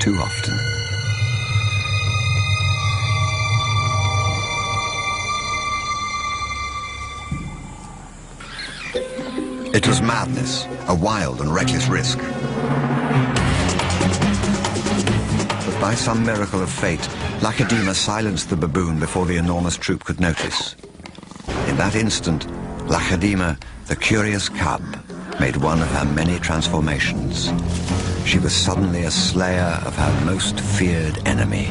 too often. It was madness, a wild and reckless risk. But by some miracle of fate, Lacedaemon silenced the baboon before the enormous troop could notice. In that instant, Lacedaemon, the curious cub, made one of her many transformations. She was suddenly a slayer of her most feared enemy.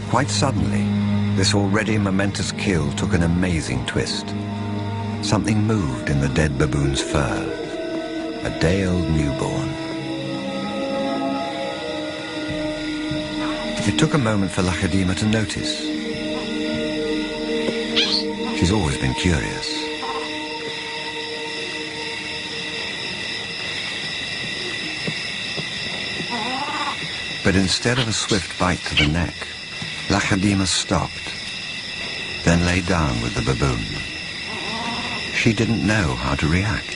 Quite suddenly, this already momentous kill took an amazing twist. Something moved in the dead baboon's fur. A day-old newborn. It took a moment for Lacedaemon to notice. She's always been curious. But instead of a swift bite to the neck, Lacedaemon stopped, then lay down with the baboon. She didn't know how to react.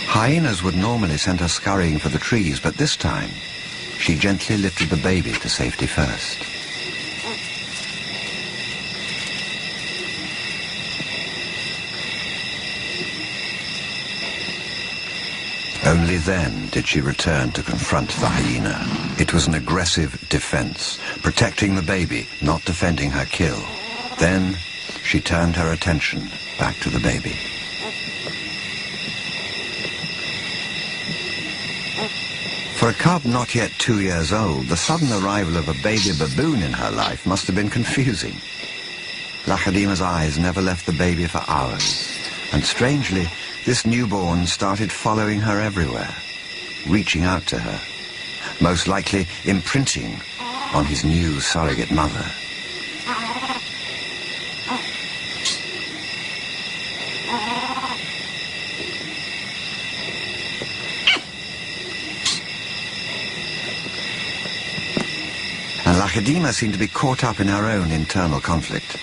Hyenas would normally send her scurrying for the trees, but this time, she gently lifted the baby to safety first. Only then did she return to confront the hyena. It was an aggressive defense, protecting the baby, not defending her kill. Then she turned her attention back to the baby. For a cub not yet 2 years old, the sudden arrival of a baby baboon in her life must have been confusing. Lacedaemon's eyes never left the baby for hours, and strangely, this newborn started following her everywhere, reaching out to her, most likely imprinting on his new surrogate mother. And Lacedaemon seemed to be caught up in her own internal conflict.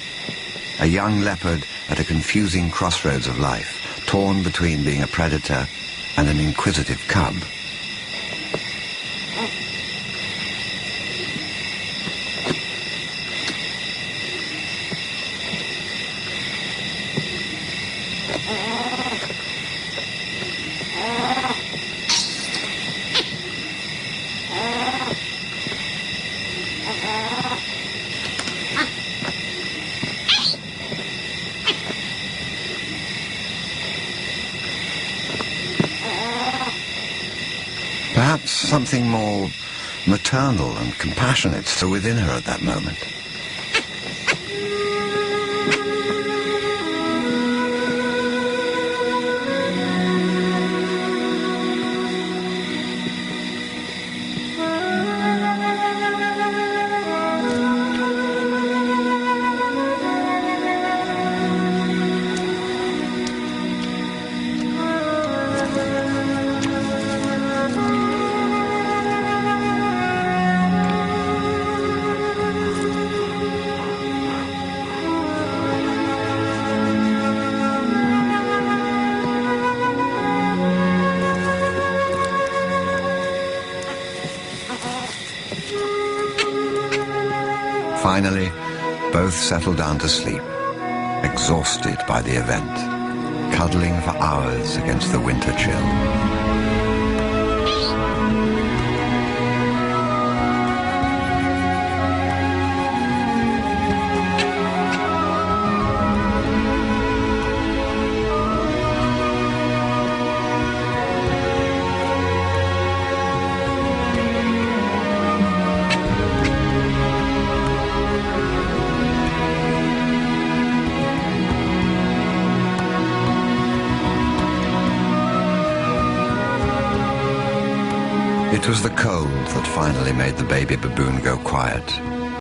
A young leopard at a confusing crossroads of life, torn between being a predator and an inquisitive cub. Perhaps something more maternal and compassionate still within her at that moment. Finally, both settled down to sleep, exhausted by the event, cuddling for hours against the winter chill. It was the cold that finally made the baby baboon go quiet.